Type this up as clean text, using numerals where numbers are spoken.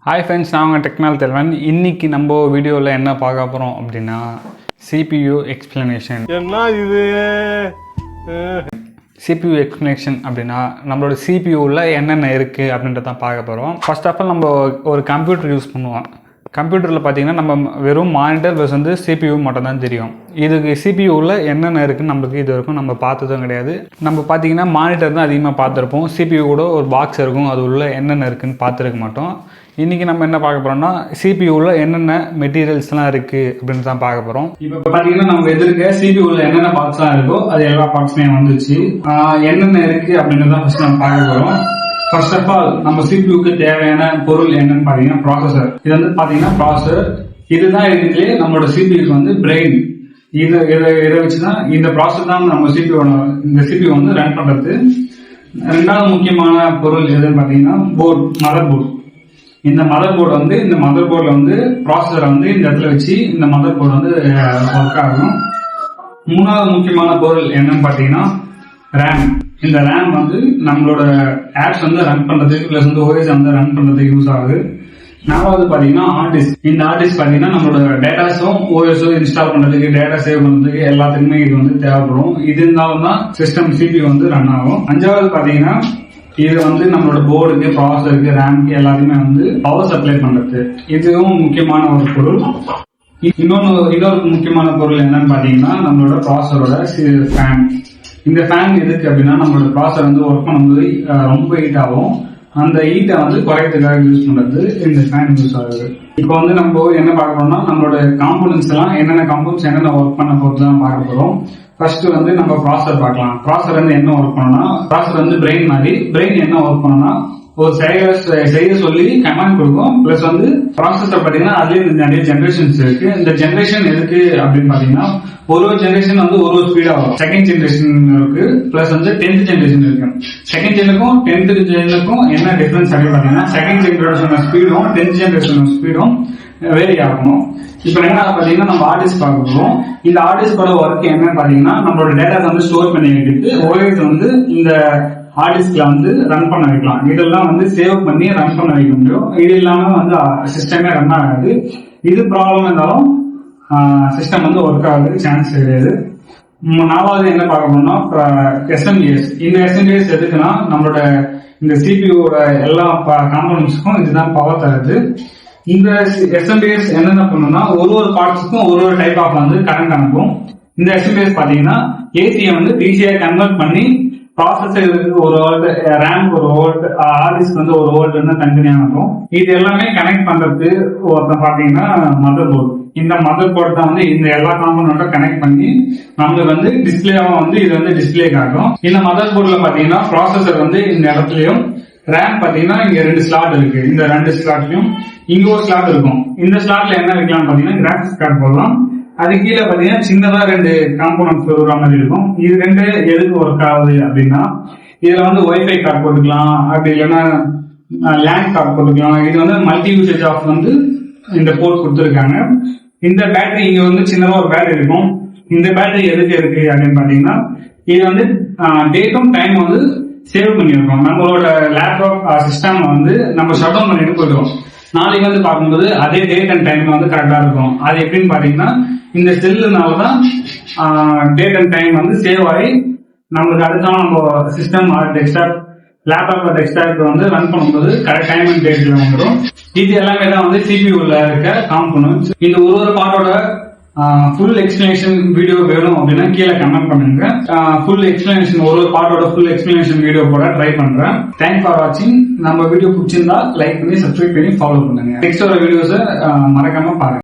Hi friends, நான் உங்கள் technology தெல்வன். இன்னைக்கு நம்ம வீடியோவில் என்ன பார்க்க போகிறோம் அப்படின்னா CPU எக்ஸ்பிளனேஷன். என்ன இது CPU எக்ஸ்பிளனேஷன் அப்படின்னா நம்மளோட CPUவில் என்னென்ன இருக்குது அப்படின்றத பார்க்க போகிறோம். ஃபர்ஸ்ட் ஆஃப் ஆல் நம்ம ஒரு கம்ப்யூட்டர் யூஸ் பண்ணுவோம். கம்ப்யூட்டரில் பார்த்தீங்கன்னா நம்ம வெறும் மானிட்டர் ப்ளஸ் வந்து CPU மட்டும் தான் தெரியும். இதுக்கு CPUவில் என்னென்ன இருக்குன்னு நம்மளுக்கு இது வரைக்கும் நம்ம பார்த்ததும் கிடையாது. நம்ம பார்த்தீங்கன்னா மானிட்டர் தான் அதிகமாக பார்த்துருப்போம். CPU கூட ஒரு பாக்ஸ் இருக்கும், அது உள்ள என்னென்ன இருக்குதுன்னு பார்த்துருக்க மாட்டோம். இன்றைக்கி நம்ம என்ன பார்க்க போகிறோம்னா CPUவில் என்னென்ன மெட்டீரியல்ஸ்லாம் இருக்குது அப்படின்னு தான் பார்க்க போகிறோம். இப்போ பார்த்தீங்கன்னா நம்ம எதிர்க்க CPUவில் என்னென்ன பார்ட்ஸ்லாம் இருக்கோ அது எல்லா பார்ட்ஸுமே வந்துச்சு. என்னென்ன இருக்குது அப்படின்னு தான் ஃபஸ்ட் நம்ம பார்க்க போகிறோம். ஃபர்ஸ்ட் ஆஃப் ஆல் நம்ம CPUக்கு தேவையான பொருள் என்னன்னு பார்த்தீங்கன்னா ப்ராசஸர். இது வந்து பார்த்தீங்கன்னா ப்ராசஸர் இதுதான் இருக்கிறதுலே நம்மளோட CPUக்கு வந்து பிரெயின். இதை வச்சுதான் இந்த ப்ராசஸர் தான் நம்ம CPU வந்து ரன் பண்ணுறது. ரெண்டாவது முக்கியமான பொருள் எதுன்னு பார்த்தீங்கன்னா மதர் போர்டு. இந்த மதர் போர்டில் வந்து ப்ராசஸரை வந்து இந்த இடத்துல வச்சு இந்த மதர் போர்டு வந்து ஒர்க் ஆகும். மூணாவது முக்கியமான பொருள் என்னன்னு பார்த்தீங்கன்னா ரேம். இந்த ரேம் வந்து நம்மளோட ஆப்ஸ் வந்து ரன் பண்றதுக்கு பிளஸ் வந்து OS வந்து ரன் பண்றதுக்கு யூஸ் ஆகுது. நாலாவது பாத்தீங்கன்னா ஹார்ட் இந்த ஹார்ட் டிஸ்க் பாத்தீங்கன்னா நம்மளோட டேட்டாஸும் OSம் இன்ஸ்டால் பண்றதுக்கு டேட்டா சேவ் பண்றதுக்கு எல்லாத்துக்குமே இது வந்து தேவைப்படும். இது இருந்தாலும் தான் சிஸ்டம் CPU வந்து ரன் ஆகும். அஞ்சாவது பாத்தீங்கன்னா இது வந்து நம்மளோட போர்டுக்கு ப்ராசஸருக்கு ரேம்க்கு எல்லாத்தையுமே வந்து பவர் சப்ளை பண்றது. இதுவும் முக்கியமான ஒரு பொருள். இன்னொரு முக்கியமான பொருள் என்னன்னு பாத்தீங்கன்னா நம்மளோட ப்ராசஸரோட ஃபேன். இந்த ஃபேன் எதுக்கு அப்படின்னா நம்மளோட ப்ராசஸர் வந்து ஒர்க் பண்ணும்போது ரொம்ப ஹீட் ஆகும். அந்த ஹீட்டை வந்து குறைக்கிறதுக்காக யூஸ் பண்றது இந்த ஃபேன் யூஸ் ஆகுது. இப்போ வந்து நம்ம என்ன பார்க்கறோம்னா நம்மளோட காம்போனன்ட்ஸ் எல்லாம் என்னென்ன காம்போனன்ட்ஸ் என்னென்ன ஒர்க் பண்ண போறது தான் பார்க்க போறோம். ஃபர்ஸ்ட் வந்து நம்ம ப்ராசஸர் பார்க்கலாம். ப்ராசஸர் வந்து என்ன ஒர்க் பண்ணணும்னா ப்ராசஸர் வந்து பிரெயின் மாதிரி. பிரெயின் என்ன ஒர்க் பண்ணணும்னா ஒரு செய்ய சொல்லி கமாண்ட் கொடுக்கும். பிளஸ் வந்து ப்ராசஸர் பாத்தீங்கன்னா அதுலயே நிறைய ஜெனரேஷன்ஸ் இருக்கு. இந்த ஜெனரேஷன் எதுக்கு அப்படின்னு பாத்தீங்கன்னா ஒரு ஜெனரேஷன் வந்து ஒரு ஸ்பீடா வரும். செகண்ட் ஜெனரேஷன் இருக்கு பிளஸ் வந்து 10th ஜெனரேஷன் இருக்கு. செகண்ட் ஜெனுக்கும் 10th ஜெனுக்கும் என்ன டிஃபரன்ஸ் அப்படின்னு பாத்தீங்கன்னா செகண்ட் ஜெனரேஷன் ஸ்பீடும் 10th ஜெனரேஷன் ஸ்பீடும் வேரி ஆகணும். இப்ப என்ன பாத்தீங்கன்னா நம்ம ஹார்ட் டிஸ்க் பார்க்க போறோம். இந்த ஹார்ட் டிஸ்கோட ஒர்க் என்னன்னு பாத்தீங்கன்னா நம்மளோட டேட்டா வந்து ஸ்டோர் பண்ணி வைக்கிறது. OS வந்து இந்த ஹார்ட் டிஸ்க்ல வந்து ரன் பண்ண வைக்கலாம். இதெல்லாம் வந்து சேவ் பண்ணி ரன் பண்ண வைக்க முடியும். இது இல்லாம வந்து சிஸ்டமே ரன் ஆகாது. இது ப்ராப்ளம் இருந்தாலும் சிஸ்டம் வந்து ஒர்க் ஆகுறதுக்கு சான்ஸ் கிடையாது. நாலாவது என்ன பார்க்க போனோம்னா SMBS. இந்த SMBS எதுக்குன்னா நம்மளோட இந்த CPUவோட எல்லா காம்போனன்ட்ஸ்க்கும் இதுதான் பவர் தருது. இந்த SMBS என்னென்ன பண்ணணும்னா ஒரு பார்ட்ஸுக்கும் ஒரு டைப் ஆஃப் வந்து கரண்ட் அனுப்பும். இந்த SMBS பாத்தீங்கன்னா ஏசியை வந்து டிசிஐ கன்வெர்ட் பண்ணி ப்ராசஸருக்கு ஒரு வோல்ட், ரேம்க்கு ஒரு வோல்ட், ஹார்ட் டிஸ்க் வந்து ஒரு வோல்ட்னு தனித்தனியாக இருக்கும். இது எல்லாமே கனெக்ட் பண்றது பாத்தீங்கன்னா மதர் போர்டு. இந்த மதர் போர்டு தான் வந்து இந்த எல்லா காம்போனன்ட்டும் கனெக்ட் பண்ணி நம்மளுக்கு வந்து டிஸ்பிளேவும் வந்து இது வந்து டிஸ்பிளே காட்டும். இந்த மதர் போர்டுல பாத்தீங்கன்னா ப்ராசஸர் வந்து இந்த இடத்துலயும் ரேம் பாத்தீங்கன்னா இங்க 2 ஸ்லாட் இருக்கு. இந்த 2 ஸ்லாட்லயும் இங்க ஒரு ஸ்லாட் இருக்கும். இந்த ஸ்லாட்ல என்ன வைக்கலாம் பாத்தீங்கன்னா கிராபிக்ஸ் கார்டு போடலாம். அது கீழே பாத்தீங்கன்னா சின்னதா 2 காம்போனன்ட்ஸ் வர மாதிரி இருக்கும். இது 2 எதுக்கு ஒர்க் ஆகுது அப்படின்னா இதுல வந்து வைஃபை கார்டு போட்டுக்கலாம், அப்படி இல்லைன்னா லேண்ட் கார்டு போட்டுக்கலாம். இது வந்து மல்டி யூசேஜ் ஆஃப் வந்து இந்த போர்ட் கொடுத்துருக்காங்க. இந்த பேட்டரி இங்க வந்து சின்னதா ஒரு பேட்டரி இருக்கும். இந்த பேட்டரி எதுக்கு இருக்கு அப்படின்னு பாத்தீங்கன்னா இது வந்து டேட்டும் டைம் வந்து சேவ் பண்ணிருக்கோம். நம்மளோட லேப்டாப் சிஸ்டம் வந்து நம்ம ஷட் டவுன் பண்ணிட்டு போயிடுவோம். நாளைக்கு வந்து பார்க்கும்போது அதே டேட் அண்ட் டைம் வந்து கரெக்டா இருக்கும். அது எப்படின்னு பாத்தீங்கன்னா இந்த செல்லுனாலதான் டேட் அண்ட் டைம் வந்து சேவ் ஆகி நம்மளுக்கு அடுத்த நம்ம சிஸ்டம் டெஸ்க்டாப் லேப்டாப்ல டெஸ்க்டாப் வந்து ரன் பண்ணும்போது கரெக்ட் டைம் அண்ட் டேட்ல வந்துடும். இது எல்லாமே தான் வந்து CPUல இருக்க காம்போனன்ட்ஸ். இந்த ஒரு பார்ட்டோட ஃபுல் எக்ஸ்பிளனேஷன் வீடியோ வேணும் அப்படின்னா கீழே கமெண்ட் பண்ணுங்க. ஃபுல் எக்ஸ்பிளனேஷன் ஒரு பார்ட்டோட ஃபுல் எக்ஸ்பிளனேஷன் வீடியோ போட ட்ரை பண்றேன். தேங்க்ஸ் ஃபார் வாட்சிங். நம்ம வீடியோ பிடிச்சிருந்தா லைக் பண்ணி சப்ஸ்கிரைப் பண்ணி ஃபாலோ பண்ணுங்க. நெக்ஸ்ட் வர வீடியோஸை மறக்காம பாருங்க.